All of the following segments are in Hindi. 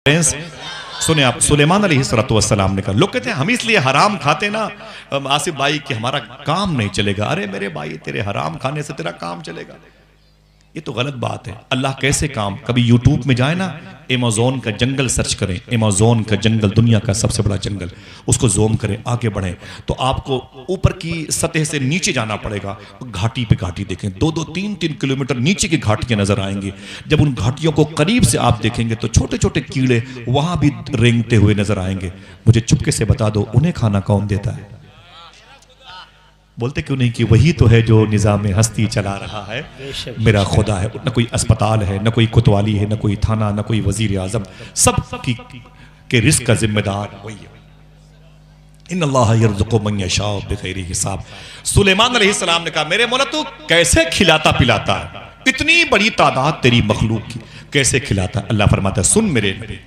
सुने आप, सुलेमान अलैहिस्सलाम ने कहा, लोग कहते हैं हम इसलिए हराम खाते ना आसिफ भाई कि हमारा काम नहीं चलेगा। अरे मेरे भाई, तेरे हराम खाने से तेरा काम चलेगा? ये तो गलत बात है। अल्लाह कैसे काम, कभी यूट्यूब में जाए ना, अमेज़न का जंगल सर्च करें, अमेज़न का जंगल दुनिया का सबसे बड़ा जंगल, उसको ज़ूम करें, आगे बढ़ें तो आपको ऊपर की सतह से नीचे जाना पड़ेगा। घाटी पे घाटी देखें, 2-2, 3-3 किलोमीटर नीचे की घाटियां नजर आएंगी। जब उन घाटियों को करीब से आप देखेंगे तो छोटे छोटे कीड़े वहां भी रेंगते हुए नजर आएंगे। मुझे चुपके से बता दो, उन्हें खाना कौन देता है? बोलते क्यों नहीं कि वही तो है जो निज़ाम हस्ती चला रहा है, मेरा खुदा है। न कोई अस्पताल है, न कोई कोतवाली है, न कोई थाना, न कोई वजीर आजम, सब के रिस्क का जिम्मेदार वही है। इन्नल्लाह यर्ज़ुक़ु मन यशाअ बिग़ैरि हिसाब। सुलेमान अलैहिस्सलाम ने कहा, मेरे मौला तू कैसे खिलाता पिलाता है, इतनी बड़ी तादाद तेरी मखलूक की कैसे खिलाता है? अल्लाह फरमाता है, सुन मेरे नबी,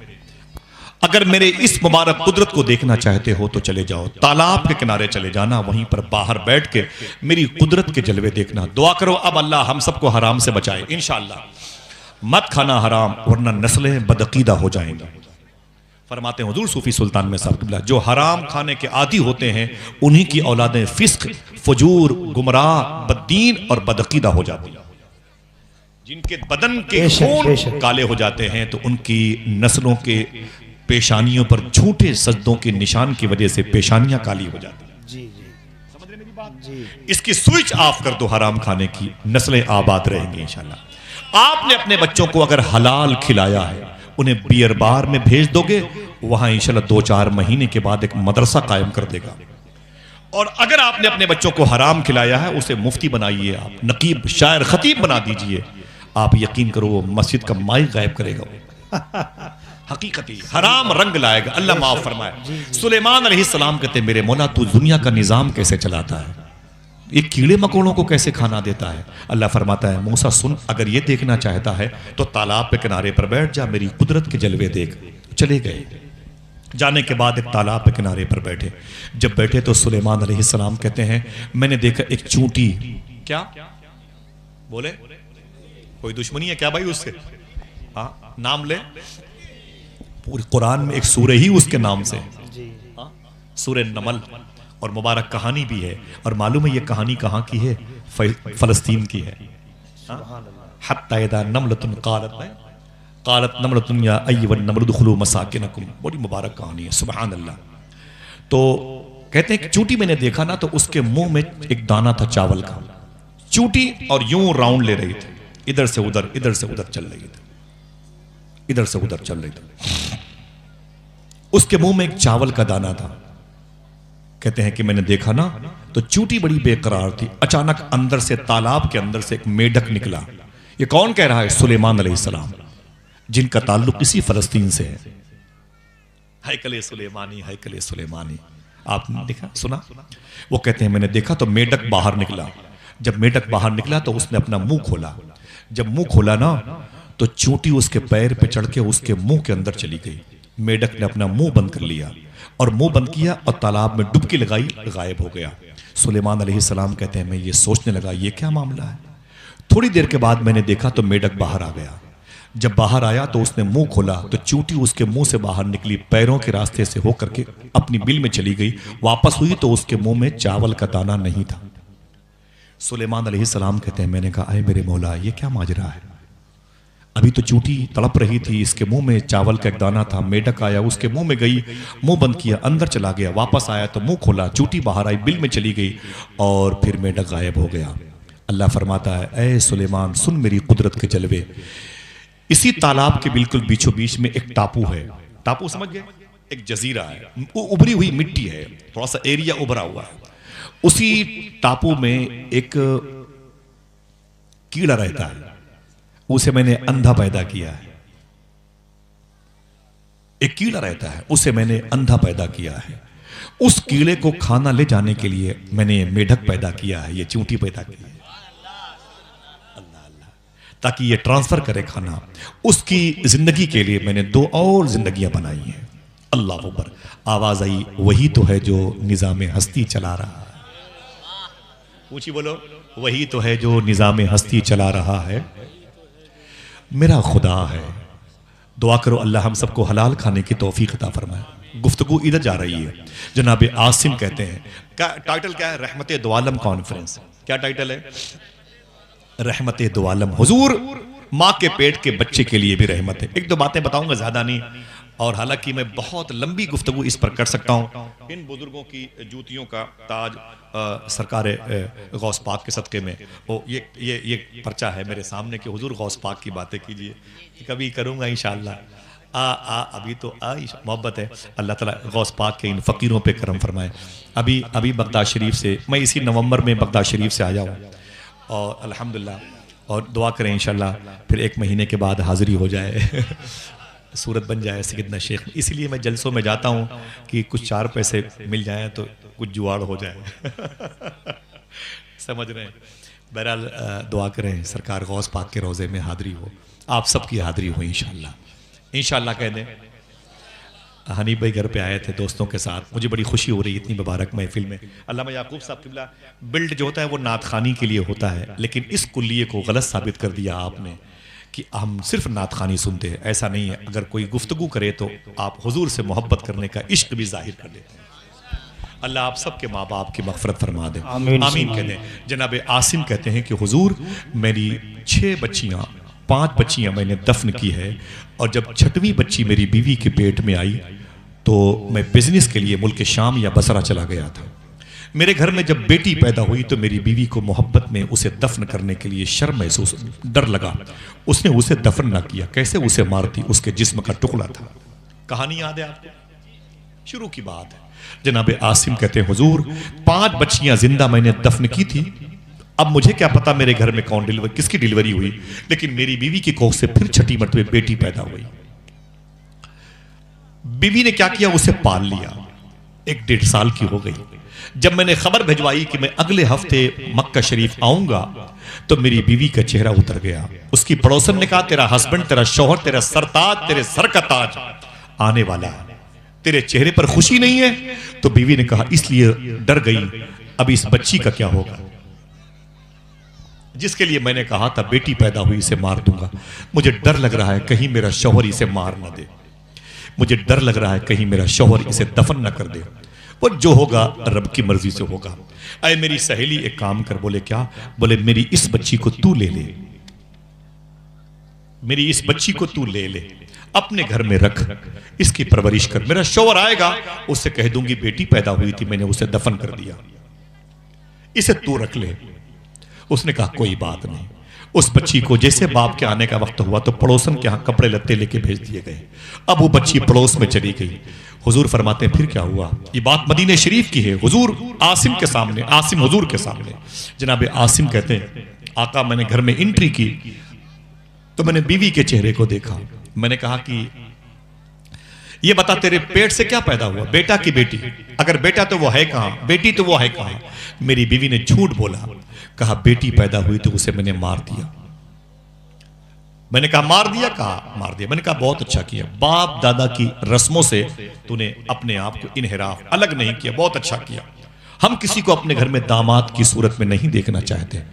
अगर मेरे इस मुबारक कुदरत को देखना चाहते हो तो चले जाओ, तालाब के किनारे चले जाना, वहीं पर बाहर बैठ के मेरी कुदरत के जलवे देखना। दुआ करो अब अल्लाह हम सबको हराम से बचाए इंशाअल्लाह। मत खाना हराम वरना नस्लें बदअकीदा हो जाएंगी। फरमाते हैं हुजूर सूफी सुल्तान में साहब किबला, जो हराम खाने के आदी होते हैं उन्हीं की औलादें फिस्क, फजूर, गुमराह, बद्दीन और बदअकीदा हो जाती हैं। जिनके बदन के खून काले हो जाते हैं तो उनकी नस्लों के पेशानियों पर झूठे सजदों के निशान की वजह से पेशानियां काली हो जाती हैं। जी जी, समझ रहे मेरी बात? जी। इसकी स्विच ऑफ कर दो हराम खाने की, नस्लें आबाद रहेंगी इंशाल्लाह। आपने अपने बच्चों को अगर हलाल खिलाया है, उन्हें बियर बार में भेज दोगे, वहां इंशाल्लाह 2-4 महीने के बाद एक मदरसा कायम कर देगा। और अगर आपने अपने बच्चों को हराम खिलाया है, उसे मुफ्ती बनाइए, आप नकीब, शायर, खतीब बना दीजिए, आप यकीन करो वो मस्जिद का माइक गायब करेगा। हकीकती हराम रंग लाएगा। अल्लाह माफ फरमाए। सुलेमान अलैहिस्सलाम कहते, मेरे मौला तू दुनिया का निजाम कैसे चलाता है, ये कीड़े मकोड़ों को कैसे खाना देता है? अल्लाह फरमाता है, मूसा सुन, अगर ये देखना चाहता है तो तालाब पे किनारे पर बैठ जा, मेरी कुदरत के जलवे देख। चले गए। जाने के बाद एक तालाब पे किनारे पर बैठे। जब बैठे तो सुलेमान अलैहिस्सलाम कहते हैं, मैंने देखा एक चूंटी। क्या बोले? कोई दुश्मनी है क्या भाई उससे? हाँ, नाम ले। पूरे कुरान में एक सूरह ही उसके नाम से, सूरह नमल, और मुबारक कहानी भी है। और मालूम है ये कहानी कहाँ की है? फलस्तीन की है। हत्ता इदा नमलतुन क़ालत नमलतुन या अय्युहन नमल उदखुलू मसाकिनकुम। बड़ी मुबारक कहानी है, सुभान अल्लाह। तो कहते हैं कि चूंटी मैंने देखा ना, तो उसके मुंह में एक दाना था चावल का। चूंटी और यूं राउंड ले रही थी, इधर से उधर, इधर से उधर चल रही थी, इधर से उधर चल रही थी। उसके मुंह में एक चावल का दाना था। कहते हैं कि मैंने देखा ना तो चूंटी बड़ी बेकरार थी। अचानक अंदर से, तालाब के अंदर से एक मेढक निकला। ये कौन कह रहा है? सुलेमान अलैहिस्सलाम, जिनका ताल्लुक इसी फलस्तीन से है। हैकले सुलेमानी, हैकले सुलेमानी, आपने देखा, सुना? वो कहते हैं मैंने देखा तो मेढक बाहर निकला। जब मेढक बाहर निकला तो उसने अपना मुंह खोला। जब मुंह खोला ना तो चूंटी उसके पैर पे चढ़ के उसके मुंह के अंदर चली गई। मेढक ने अपना मुंह बंद कर लिया और मुंह बंद किया और तालाब में डुबकी लगाई, गायब हो गया। सुलेमान अलैहिस्सलाम कहते हैं मैं ये सोचने लगा ये क्या मामला है। थोड़ी देर के बाद मैंने देखा तो मेढक बाहर आ गया। जब बाहर आया तो उसने मुंह खोला तो चूंटी उसके मुंह से बाहर निकली, पैरों के रास्ते से होकर के अपनी बिल में चली गई। वापस हुई तो उसके मुंह में चावल का दाना नहीं था। सुलेमान अलैहिस्सलाम कहते हैं मैंने कहा, अरे मेरे मौला ये क्या माजरा है? अभी तो चूंटी तड़प रही थी, इसके मुंह में चावल का एक दाना था। मेढक आया, उसके मुंह में गई, मुंह बंद किया, अंदर चला गया। वापस आया तो मुंह खोला, चूंटी बाहर आई, बिल में चली गई और फिर मेढक गायब हो गया। अल्लाह फरमाता है, ऐ सुलेमान सुन मेरी कुदरत के जलवे। इसी तालाब के बिल्कुल बीचों बीच में एक टापू है। टापू समझ गए? एक जजीरा है, उभरी हुई मिट्टी है, थोड़ा सा एरिया उभरा हुआ है। उसी टापू में एक कीड़ा रहता है, उसे मैंने अंधा पैदा किया है। एक कीड़ा रहता है, उसे मैंने अंधा पैदा किया है। उस कीड़े को खाना ले जाने के लिए मैंने मेढक पैदा किया है, ये चूंटी पैदा की है। अल्लाह अल्लाह, ताकि ये ट्रांसफर करे खाना। उसकी जिंदगी के लिए मैंने 2 और जिंदगियां बनाई हैं। अल्लाह अकबर। आवाज आई, वही तो है जो निजाम हस्ती चला रहा है। पूछी बोलो, वही तो है जो निजाम हस्ती चला रहा है। मेरा खुदा है, दुआ करो अल्लाह हम सबको हलाल खाने की तौफीक अता फरमाए। गुफ्तगू इधर जा रही है। जनाब आसिम कहते हैं, क्या टाइटल क्या है? रहमत दो आलम कॉन्फ्रेंस। क्या टाइटल है? रहमत दो आलम। हुजूर माँ के पेट के बच्चे के लिए भी रहमत है। एक दो बातें बताऊंगा, ज्यादा नहीं, और हालांकि मैं बहुत लंबी गुफ्तगू इस पर कर सकता हूँ। इन बुजुर्गों की जूतियों का ताज सरकार गौस पाक के सदक़े में, वो ये पर्चा है मेरे सामने कि हुजूर गौस पाक की बातें कीजिए। कभी करूँगा इंशाअल्लाह। अभी तो मोहब्बत है। अल्लाह ताला गौस पाक के इन फ़कीरों पे करम फरमाए। अभी बगदाद शरीफ से, मैं इसी नवंबर में बगदाद शरीफ से आया हूँ और अल्हम्दुलिल्लाह, और दुआ करें इंशाअल्लाह फिर 1 महीने के बाद हाज़िरी हो जाए सूरत बन जाए सैयदना शेख। इसीलिए मैं जलसों में जाता हूँ कि कुछ 4 पैसे मिल जाएं तो कुछ जुआड़ हो जाए समझ रहे हैं। बहरहाल दुआ करें सरकार गौस पाक के रोज़े में हाज़िरी हो, आप सबकी हाज़िरी हो इंशाअल्लाह। इंशाअल्लाह कह दें। हनीफ भाई घर पे आए थे दोस्तों के साथ, मुझे बड़ी खुशी हो रही इतनी मुबारक महफिल में। अल्लामा याकूब साहब किबला, बिल्ड जो होता है वो नात खानी के लिए होता है, लेकिन इस कुल्लिये को गलत साबित कर दिया आपने कि हम सिर्फ नात खानी सुनते हैं। ऐसा नहीं है। अगर कोई गुफ्तगू करे तो आप हुजूर से मोहब्बत करने का इश्क भी जाहिर कर देते हैं। अल्लाह आप सबके माँ बाप की मग़फ़िरत फरमा दे, आमीन कह दें। जनाब आसिम कहते हैं कि हुजूर मेरी 6 बच्चियाँ, 5 बच्चियाँ मैंने दफन की है, और जब 6वीं बच्ची मेरी बीवी के पेट में आई तो मैं बिजनेस के लिए मुल्क शाम या बसरा चला गया था। मेरे घर में जब बेटी पैदा हुई तो मेरी बीवी को मोहब्बत में उसे दफन करने के लिए शर्म महसूस, डर लगा। उसने उसे दफन ना किया। कैसे उसे मारती? उसके जिस्म का टुकड़ा था। कहानी याद है आपको? शुरू की बात है। जनाब आसिम कहते हैं हुजूर 5 बच्चियां जिंदा मैंने दफन की थी। अब मुझे क्या पता मेरे घर में किसकी डिलीवरी हुई, लेकिन मेरी बीवी की कोख से फिर 6ठी मरतबे बेटी पैदा हुई। बीवी ने क्या किया? उसे पाल लिया। 1-1.5 साल की हो गई। जब मैंने खबर भिजवाई कि मैं अगले हफ्ते मक्का शरीफ आऊंगा तो मेरी बीवी का चेहरा उतर गया। उसकी पड़ोसन ने कहा तेरा हस्बैंड, तेरा शौहर, तेरा सरताज, तेरे सर का ताज आने वाला है, तेरे चेहरे पर खुशी नहीं है। तो बीवी ने कहा इसलिए डर गई, अब इस बच्ची का क्या होगा जिसके लिए मैंने कहा था बेटी पैदा हुई इसे मार दूंगा। मुझे डर लग रहा है कहीं मेरा शौहर इसे मार ना दे, मुझे डर लग रहा है कहीं मेरा शौहर इसे दफन ना कर दे। वो जो होगा रब की मर्जी से होगा। अरे मेरी सहेली एक काम कर। बोले क्या? बोले मेरी इस बच्ची को तू ले ले, मेरी इस बच्ची को तू ले ले, अपने घर में रख, इसकी परवरिश कर। मेरा शौहर आएगा उससे कह दूंगी बेटी पैदा हुई थी, मैंने उसे दफन कर दिया, इसे तू रख ले। उसने कहा कोई बात नहीं। उस बच्ची को जैसे बाप के आने का वक्त हुआ तो पड़ोसन के यहाँ कपड़े लत्ते लेके भेज दिए गए। अब वो बच्ची पड़ोस में चली गई। हुजूर फरमाते हैं फिर क्या हुआ? ये बात मदीने शरीफ की है। हुजूर आसिम के सामने, आसिम हुजूर के सामने। जनाब आसिम कहते हैं आका मैंने घर में एंट्री की तो मैंने बीवी के चेहरे को देखा। मैंने कहा कि ये बता तेरे पेट से क्या पैदा हुआ, बेटा की बेटी? अगर बेटा तो वो है कहां, बेटी तो वो है कहां? मेरी बीवी ने झूठ बोला, कहा बेटी पैदा हुई तो उसे मैंने मार दिया। मैंने कहा मार दिया? कहा मार दिया। मैंने कहा बहुत अच्छा किया, बाप दादा की रस्मों से तूने अपने आप को इनहिराफ अलग नहीं किया, बहुत अच्छा किया। हम किसी को अपने घर में दामाद की सूरत में नहीं देखना चाहते।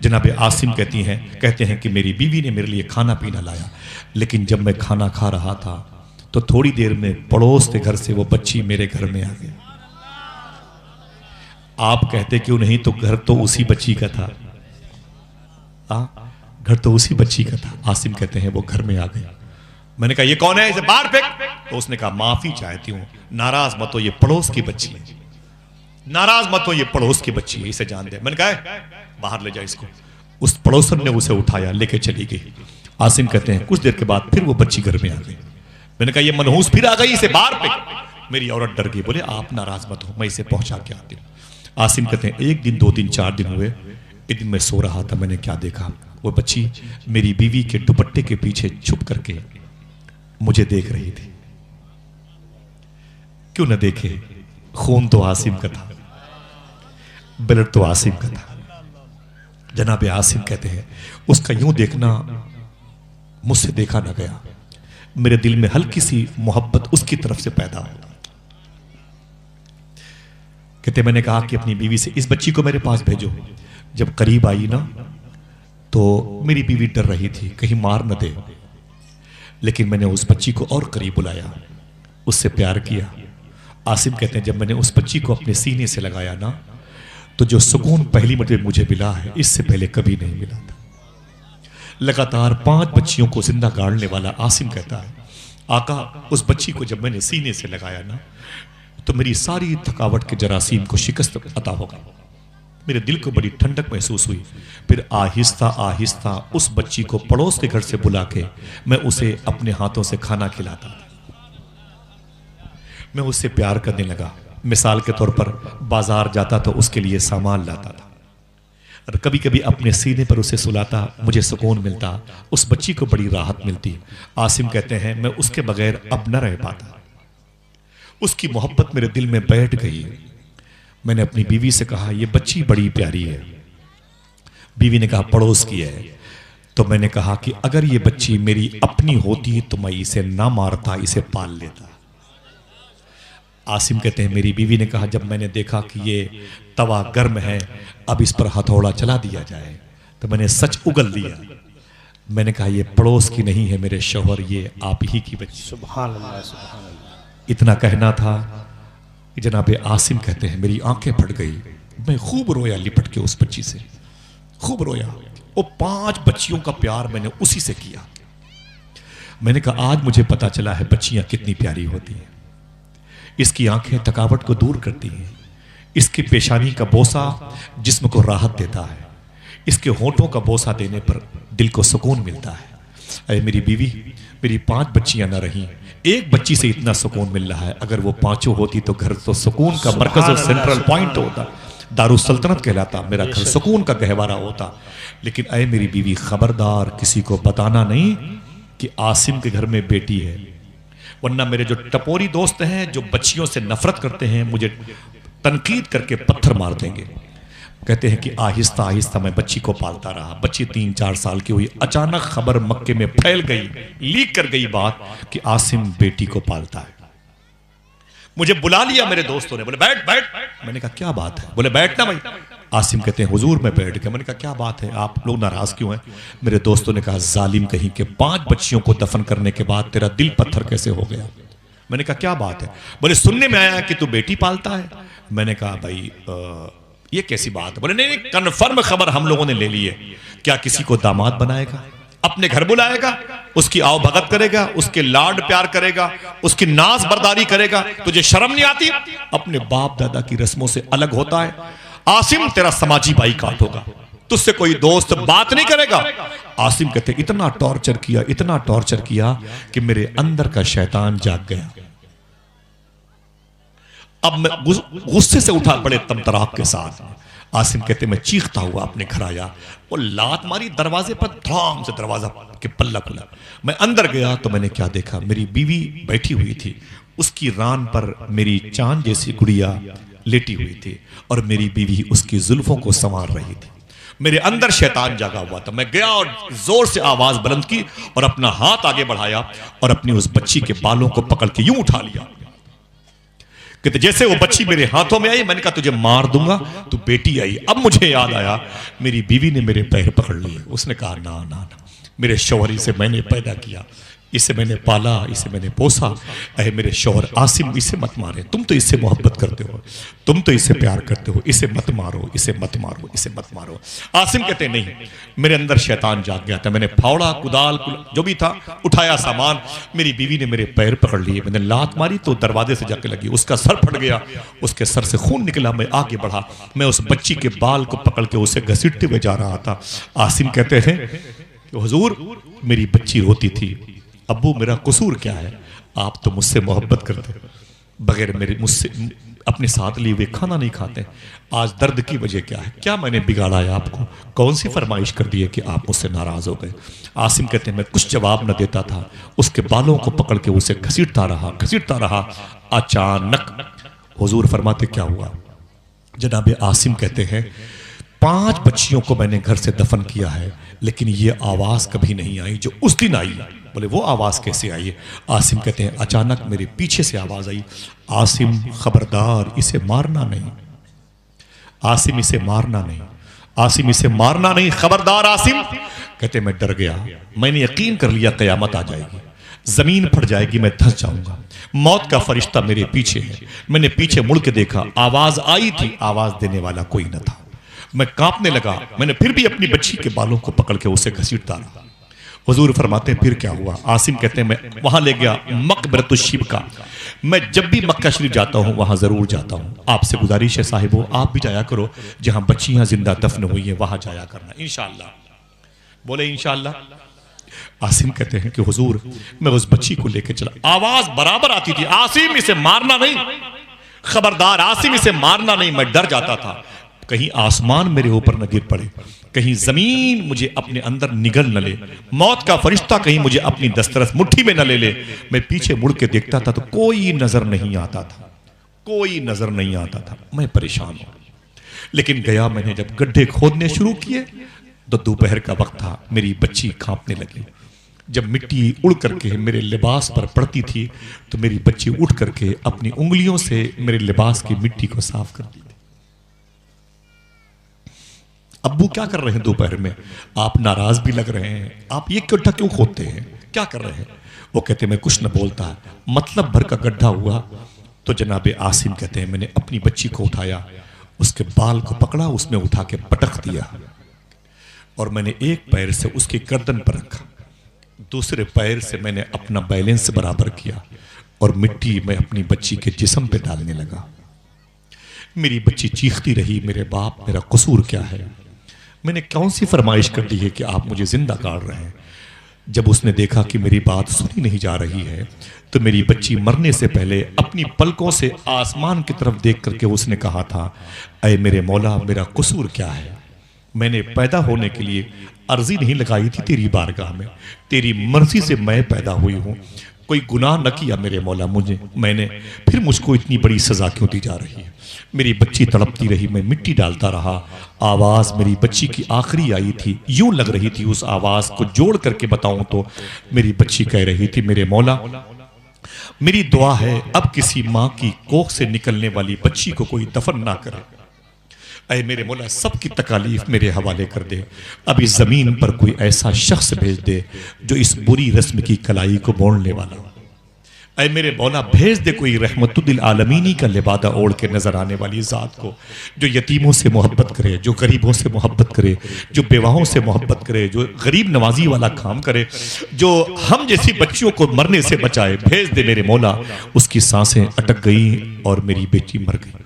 जनाब आसिम कहते हैं कि मेरी बीवी ने मेरे लिए खाना पीना लाया, लेकिन जब मैं खाना खा रहा था तो थोड़ी देर में पड़ोस के घर से वो बच्ची मेरे घर में आ गई। आप कहते क्यों नहीं? तो घर तो उसी बच्ची का था, घर तो उसी बच्ची का था। आसिम कहते हैं वो घर में आ गई। मैंने कहा ये कौन है, इसे बाहर फेंक। तो उसने कहा माफी चाहती हूं, नाराज मत हो, ये पड़ोस की बच्ची है, नाराज मत हो, ये पड़ोस की बच्ची है, इसे जान दे। मैंने कहा बाहर ले जा इसको। उस पड़ोसन ने उसे उठाया, लेके चली गई। आसिम कहते हैं कुछ देर के बाद फिर वो बच्ची घर में आ गई। मैंने कहा ये मनहूस फिर आ गई, इसे बाहर फेंक। मेरी औरत डर गई, बोले आप नाराज मत हो, मैं इसे पहुंचा के आती हूँ। आसिम कहते हैं 1 दिन 2 दिन 4 दिन हुए। एक दिन मैं सो रहा था, मैंने क्या देखा, वो बच्ची मेरी बीवी के दुपट्टे के पीछे छुप करके मुझे देख रही थी। क्यों न देखे, खून तो आसिम का था, ब्लड तो आसिम का था। जनाब आसिम कहते हैं उसका यूं देखना मुझसे देखा ना गया, मेरे दिल में हल्की सी मोहब्बत उसकी तरफ से पैदा हो। कहते मैंने कहा कि अपनी बीवी से इस बच्ची को मेरे पास भेजो। जब करीब आई ना तो मेरी बीवी डर रही थी कहीं मार न दे। लेकिन मैंने उस बच्ची को और करीब बुलाया, उससे प्यार किया। आसिम कहते हैं जब मैंने उस बच्ची को अपने सीने से लगाया ना, तो जो सुकून पहली मर्तबा मुझे मिला है, इससे पहले कभी नहीं मिला था। लगातार 5 बच्चियों को जिंदा गाड़ने वाला आसिम कहता है, आका उस बच्ची को जब मैंने सीने से लगाया ना, तो मेरी सारी थकावट के जरासीम को शिकस्त अता होगा। मेरे दिल को बड़ी ठंडक महसूस हुई। फिर आहिस्ता आहिस्ता उस बच्ची को पड़ोस के घर से बुला के मैं उसे अपने हाथों से खाना खिलाता था। मैं उससे प्यार करने लगा। मिसाल के तौर पर बाजार जाता तो उसके लिए सामान लाता था, और कभी कभी अपने सीने पर उसे सुलाता, मुझे सुकून मिलता, उस बच्ची को बड़ी राहत मिलती। आसिम कहते हैं मैं उसके बगैर अब न रह पाता। उसकी मोहब्बत मेरे दिल में बैठ गई। मैंने अपनी बीवी से कहा ये बच्ची बड़ी प्यारी है। बीवी ने कहा पड़ोस की है। तो मैंने कहा कि अगर ये बच्ची मेरी अपनी होती तो मैं इसे ना मारता, इसे पाल लेता। आसिम कहते हैं मेरी बीवी ने कहा जब मैंने देखा कि ये तवा गर्म है, अब इस पर हथौड़ा चला दिया जाए, तो मैंने सच उगल दिया। मैंने कहा ये पड़ोस की नहीं है मेरे शौहर, ये आप ही की बच्ची। सुभान अल्लाह, सुभान अल्लाह। इतना कहना था। जनाबे आसिम कहते हैं मेरी आंखें फट गई। मैं खूब रोया लिपट के उस बच्ची से, खूब रोया। वो 5 बच्चियों का प्यार मैंने उसी से किया। मैंने कहा आज मुझे पता चला है बच्चियां कितनी प्यारी होती हैं। इसकी आंखें थकावट को दूर करती हैं, इसकी पेशानी का बोसा जिस्म को राहत देता है, इसके होंठों का बोसा देने पर दिल को सुकून मिलता है। अरे मेरी बीवी, मेरी 5 बच्चियां ना रही, एक बच्ची से इतना सुकून मिल रहा है। अगर वो 5 होती तो घर तो सुकून का मरकज और सेंट्रल पॉइंट होता, दारुस सल्तनत कहलाता, मेरा घर सुकून का गहवारा होता। लेकिन अरे मेरी बीवी खबरदार, किसी को बताना नहीं कि आसिम के घर में बेटी है, वरना मेरे जो टपोरी दोस्त हैं जो बच्चियों से नफरत करते हैं मुझे तनकीद करके पत्थर मार देंगे। कहते हैं कि आहिस्ता आहिस्ता मैं बच्ची को पालता रहा। बच्ची 3-4 साल की हुई, अचानक खबर मक्के में फैल गई, लीक कर गई बात कि आसिम बेटी को पालता है। मुझे बुला लिया मेरे दोस्तों ने, बोले बैठ बैठ। मैंने कहा क्या बात है? बोले बैठना भाई। आसिम कहते हैं हुजूर मैं बैठ गया। मैंने कहा क्या बात है, आप लोग नाराज क्यों हैं? मेरे दोस्तों ने कहा जालिम कहीं के 5 बच्चियों को दफन करने के बाद तेरा दिल पत्थर कैसे हो गया? मैंने कहा क्या बात है? बोले सुनने में आया कि तू बेटी पालता है। मैंने कहा भाई ये कैसी बात है? बोले नहीं, कन्फर्म खबर हम लोगों ने ले ली है। क्या किसी को दामाद बनाएगा, अपने घर बुलाएगा, उसकी आओ भगत करेगा, उसके लाड प्यार करेगा, उसकी नाज बर्दारी करेगा? तुझे शर्म नहीं आती? अपने बाप दादा की रस्मों से अलग होता है। आसिम तेरा समाजी बाईकाट होगा, तुझसे कोई दोस्त बात नहीं करेगा। आसिम कहते इतना टॉर्चर किया, इतना टॉर्चर किया कि मेरे अंदर का शैतान जाग गया। अब मैं गुस्से से उठा पड़े तमतराक के साथ। आसिम कहते मैं चीखता हुआ अपने घर आया, वो लात मारी दरवाजे पर, धड़ाम से दरवाजा के पल्ला खुला। मैं अंदर गया तो मैंने क्या देखा, मेरी बीवी बैठी हुई थी, उसकी रान पर मेरी चांद जैसी गुड़िया लेटी हुई थी और मेरी बीवी उसकी जुल्फों को संवार रही थी। मेरे अंदर शैतान जागा हुआ था। मैं गया और जोर से आवाज बुलंद की और अपना हाथ आगे बढ़ाया और अपनी उस बच्ची के बालों को पकड़ के यूं उठा लिया। कहते जैसे वो बच्ची मेरे हाथों में आई, मैंने कहा तुझे मार दूंगा, तू बेटी आई। अब मुझे याद आया मेरी बीवी ने मेरे पैर पकड़ लिए। उसने कहा ना ना ना, मेरे शौहर से मैंने पैदा किया, इसे मैंने पाला, इसे मैंने पोसा। अरे मेरे शौहर आसिम, इसे मत मारे, तुम तो इससे मोहब्बत करते हो, तुम तो इससे प्यार करते हो, इसे मत मारो, इसे मत मारो, इसे मत मारो। आसिम कहते नहीं, मेरे अंदर शैतान जाग गया था। मैंने फावड़ा, कुदाल जो भी था उठाया सामान। मेरी बीवी ने मेरे पैर पकड़ लिए, मैंने लात मारी तो दरवाजे से जाके लगी, उसका सर फट गया, उसके सर से खून निकला। मैं आगे बढ़ा, मैं उस बच्ची के बाल को पकड़ के उसे घसीटते हुए जा रहा था। आसिम कहते हैं कि हुजूर मेरी बच्ची रोती थी, अब्बू मेरा कसूर क्या है? आप तो मुझसे मोहब्बत करते, बगैर मेरे मुझसे अपने साथ लिए हुए खाना नहीं खाते। आज दर्द की वजह क्या है? क्या मैंने बिगाड़ा है आपको? कौन सी फरमाइश कर दी है कि आप मुझसे नाराज हो गए? आसिम कहते हैं मैं कुछ जवाब न देता था, उसके बालों को पकड़ के उसे घसीटता रहा, घसीटता रहा। अचानक हुजूर फरमाते क्या हुआ? जनाबे आसिम कहते हैं 5 बच्चियों को मैंने घर से दफन किया है, लेकिन ये आवाज कभी नहीं आई जो उस दिन आई। बोले वो आवाज कैसे आई? आसिम कहते हैं अचानक मेरे पीछे से आवाज आई, आसिम खबरदार, इसे मारना नहीं, आसिम इसे मारना नहीं, आसिम इसे मारना नहीं, खबरदार आसिम। कहते मैं डर गया, मैंने यकीन कर लिया कयामत आ जाएगी। जमीन फट जाएगी, मैं धंस जाऊंगा, मौत का फरिश्ता मेरे पीछे है। मैंने पीछे मुड़ के देखा, आवाज आई थी, आवाज देने वाला कोई न था। मैं कांपने लगा। मैंने फिर भी अपनी बच्ची के बालों को पकड़ के उसे घसीटता रहा। हुजूर फरमाते हैं फिर क्या हुआ? आसिम कहते हैं मैं वहां ले गया मकबरतुश्शिब का। मैं जब भी मक्का शरीफ जाता हूं वहां जरूर जाता हूं। आपसे गुजारिश है साहिबो, आप भी जाया करो, जहां बच्चियां जिंदा दफन हुई है वहां जाया करना इंशाअल्लाह। बोले इंशाअल्लाह। आसिम कहते हैं कि हुजूर मैं उस बच्ची को लेकर चला, आवाज बराबर आती थी, आसिम इसे मारना नहीं, खबरदार आसिम इसे मारना नहीं। मैं डर जाता था कहीं आसमान मेरे ऊपर न गिर पड़े, कहीं जमीन मुझे अपने अंदर निगल न ले, मौत का फरिश्ता कहीं मुझे अपनी दस्तरस मुट्ठी में न ले ले। मैं पीछे मुड़ के देखता था तो कोई नजर नहीं आता था, कोई नजर नहीं आता था। मैं परेशान हूं। लेकिन गया मैंने जब गड्ढे खोदने शुरू किए तो दोपहर का वक्त था। मेरी बच्ची कांपने लगी। जब मिट्टी उड़ करके मेरे लिबास पर पड़ती थी तो मेरी बच्ची उठ करके अपनी उंगलियों से मेरे लिबास की मिट्टी को साफ करती थी। अब्बू क्या कर रहे हैं दोपहर में? आप नाराज भी लग रहे हैं, आप ये गड्ढा क्यों खोदते हैं, क्या कर रहे हैं? वो कहते मैं कुछ न बोलता, मतलब भर का गड्ढा हुआ तो जनाबे आसिम कहते हैं मैंने अपनी बच्ची को उठाया, उसके बाल को पकड़ा, उसमें उठा के पटक दिया और मैंने एक पैर से उसकी गर्दन पर रखा, दूसरे पैर से मैंने अपना बैलेंस बराबर किया और मिट्टी मैं अपनी बच्ची के जिस्म पे डालने लगा। मेरी बच्ची चीखती रही, मेरे बाप मेरा कसूर क्या है, मैंने कौन सी फरमाइश कर दी है कि आप मुझे जिंदा काट रहे हैं। जब उसने देखा कि मेरी बात सुनी नहीं जा रही है तो मेरी बच्ची मरने से पहले अपनी पलकों से आसमान की तरफ देख करके उसने कहा था, ऐ मेरे मौला मेरा कसूर क्या है, मैंने पैदा होने के लिए अर्जी नहीं लगाई थी तेरी बारगाह में, तेरी मर्जी से मैं पैदा हुई हूं, कोई गुनाह न किया मेरे मौला मैंने, फिर मुझको इतनी बड़ी सजा क्यों दी जा रही है। मेरी बच्ची तड़पती रही, मैं मिट्टी डालता रहा। आवाज मेरी बच्ची की आखिरी आई थी, यूं लग रही थी, उस आवाज को जोड़ करके बताऊं तो मेरी बच्ची कह रही थी, मेरे मौला मेरी दुआ है अब किसी माँ की कोख से निकलने वाली बच्ची को कोई दफन ना करे, ऐ मेरे मौला सबकी तकालीफ मेरे हवाले कर दे, अब इस जमीन पर कोई ऐसा शख्स भेज दे जो इस बुरी रस्म की कलाई को मोड़ने वाला हो, ऐ मेरे मौला भेज दे कोई रहमतुल आलमीनी का लिबादा ओढ़ के नजर आने वाली जात को, जो यतीमों से मोहब्बत करे, जो गरीबों से मोहब्बत करे, जो बेवाहों से मोहब्बत करे, जो गरीब नवाजी वाला काम करे, जो हम जैसी बच्चियों को मरने से बचाए, भेज दे मेरे मौला। उसकी सांसें अटक गई और मेरी बेटी मर गई।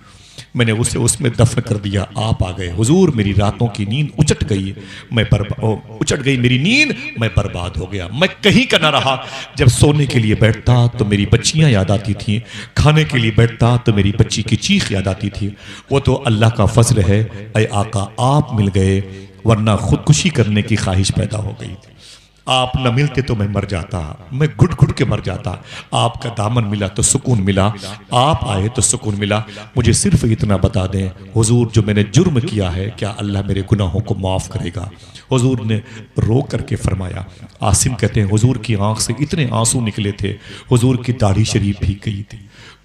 मैंने उसे उसमें दफन कर दिया, आप आ गए। हुजूर मेरी रातों की नींद उचट गई, उचट गई मेरी नींद, मैं बर्बाद हो गया, मैं कहीं का ना रहा। जब सोने के लिए बैठता तो मेरी बच्चियां याद आती थीं, खाने के लिए बैठता तो मेरी बच्ची की चीख याद आती थी। वो तो अल्लाह का फजल है, ऐ आका आप मिल गए, वरना खुदकुशी करने की ख्वाहिश पैदा हो गई थी। आप न मिलते तो मैं मर जाता, मैं घुट घुट के मर जाता। आपका दामन मिला तो सुकून मिला, आप आए तो सुकून मिला। मुझे सिर्फ इतना बता दें हुजूर, जो मैंने जुर्म किया है क्या अल्लाह मेरे गुनाहों को माफ़ करेगा? हुजूर ने रो करके फरमाया। आसिम कहते हैं हुजूर की आंख से इतने आंसू निकले थे, हुजूर की दाढ़ी शरीफ भीग गई थी,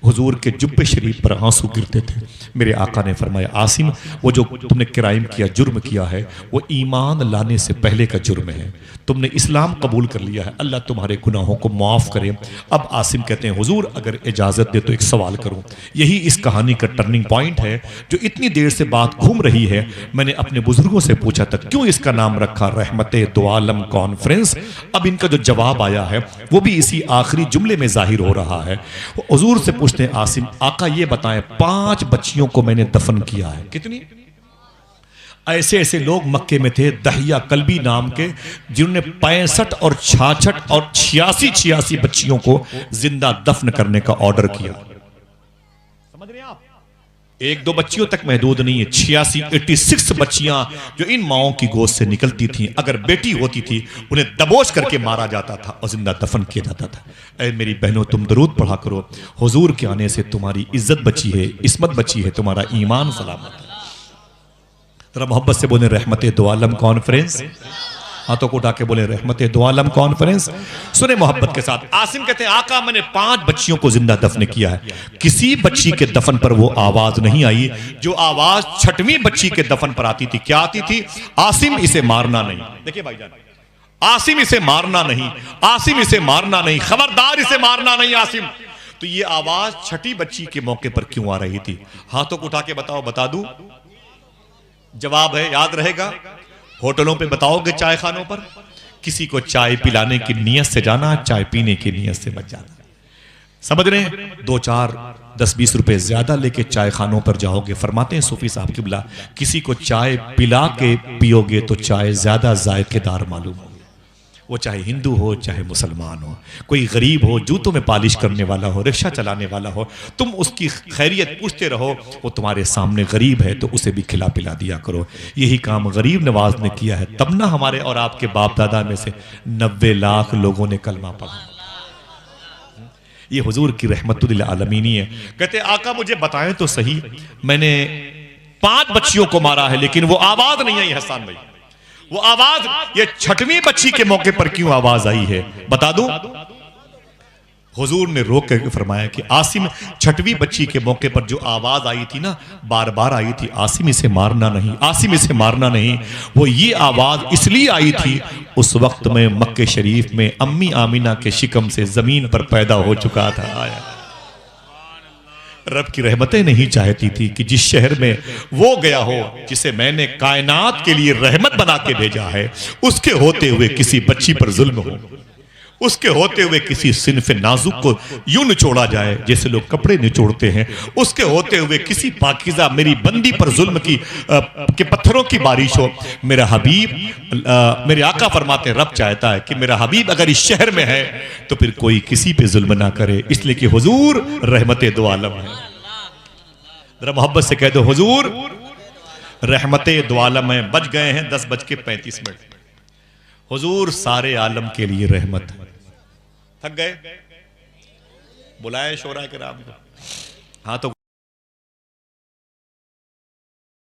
हुजूर के जुब्बे शरीफ पर आंसू गिरते थे। मेरे आका ने फरमाया, आसिम वो जो तुमने क्राइम किया, जुर्म किया है, वो ईमान लाने से पहले का जुर्म है, तुमने इस्लाम कबूल कर लिया है, अल्लाह तुम्हारे गुनाहों को माफ़ करे। अब आसिम कहते हैं हुजूर अगर इजाज़त दे तो एक सवाल करूं। यही इस कहानी का टर्निंग पॉइंट है, जो इतनी देर से बात घूम रही है। मैंने अपने बुजुर्गों से पूछा था क्यों इसका नाम रखा रहमते दो आलम कॉन्फ्रेंस। अब इनका जो जवाब आया है वो भी इसी आखिरी जुमले में जाहिर हो रहा है। हुजूर से पूछते हैं, आसिम आका ये बताएं 5 बच्चियों को मैंने दफन किया है, कितनी? ऐसे ऐसे लोग मक्के में थे दहिया कल्बी नाम के, जिन्होंने 65 और 66 और 86 बच्चियों को जिंदा दफन करने का ऑर्डर किया। समझ रहे हैं आप? 1-2 बच्चियों तक महदूद नहीं है, 86 बच्चियां जो इन माओं की गोद से निकलती थीं, अगर बेटी होती थी उन्हें दबोच करके मारा जाता था और जिंदा दफन किया जाता था। ऐ मेरी बहनों तुम दरूद पढ़ा करो, हुजूर के आने से तुम्हारी इज्जत बची है, इस्मत बची है, तुम्हारा ईमान सलामत है। जरा मोहब्बत से बोले रहमते दो आलम कॉन्फ्रेंस, हाथों को उठा के बोले रहमते दो आलम कॉन्फ्रेंस। सुने मोहब्बत के साथ। आसिम कहते हैं आका मैंने 5 बच्चियों को जिंदा दफन किया है, किसी बच्ची के दफन पर वो आवाज नहीं आई जो आवाज 6वीं बच्ची के दफन पर आती थी। क्या आती थी? आसिम इसे मारना नहीं। देखिए भाईजान, आसिम इसे मारना नहीं, आसिम इसे मारना नहीं, खबरदार इसे मारना नहीं आसिम। तो ये आवाज छठी बच्ची के मौके पर क्यों आ रही थी? हाथों को उठा के बताओ, बता दूं? जवाब है, याद रहेगा। होटलों पे बताओगे, चाय खानों पर, किसी को चाय पिलाने की नियत से जाना, चाय पीने की नियत से मत जाना। समझ रहे हैं? 2 4 10 20 रुपए ज्यादा लेके चाय खानों पर जाओगे, फरमाते हैं सूफी साहब किबला, किसी को चाय पिला के पियोगे तो चाय ज्यादा जायकेदार मालूम होगी। वो चाहे हिंदू हो चाहे मुसलमान हो, कोई गरीब हो, जूतों में पालिश करने वाला हो, रिक्शा चलाने वाला हो, तुम उसकी खैरियत पूछते रहो। वो तुम्हारे सामने गरीब है तो उसे भी खिला पिला दिया करो। यही काम गरीब नवाज ने किया है, तब ना हमारे और आपके बाप दादा में से 90 लाख लोगों ने कलमा पढ़ा। ये हुजूर की रहमतुल आलमीनी है। कहते आका मुझे बताएं तो सही, मैंने 5 बच्चियों को मारा है लेकिन वो आवाज नहीं आई हसन भाई, वो आवाज ये 6वीं बच्ची के मौके पर क्यों आवाज आई है बता दूं? हुजूर ने रोक कर फरमाया कि आसिम, 6वीं बच्ची के मौके पर जो आवाज आई थी ना, बार बार आई थी, आसिम इसे मारना नहीं, आसिम इसे मारना नहीं। वो ये आवाज इसलिए आई थी, उस वक्त में मक्के शरीफ में अम्मी आमिना के शिकम से जमीन पर पैदा हो चुका था। आया रब की रहमतें नहीं चाहती थी कि जिस शहर में वो गया हो, जिसे मैंने कायनात के लिए रहमत बना के भेजा है, उसके होते हुए किसी बच्ची पर जुल्म हो, उसके होते हुए किसी सिनफ नाजुक को यूं निचोड़ा जाए जैसे लोग कपड़े निचोड़ते हैं, उसके होते हुए किसी पाकीज़ा मेरी बंदी पर जुल्म की के पत्थरों की बारिश हो। मेरा हबीब, मेरे आका फरमाते हैं, रब चाहता है कि मेरा हबीब अगर इस शहर में है तो फिर कोई किसी पे जुल्म ना करे, इसलिए कि हुजूर रहमते दो आलम है। जरा मोहब्बत से कह दो, हुजूर रहमते दो आलम है। बज गए हैं 10:35। हुजूर सारे आलम के लिए रहमत है। थक गए? बुलाए शोरा किराम को। हाँ तो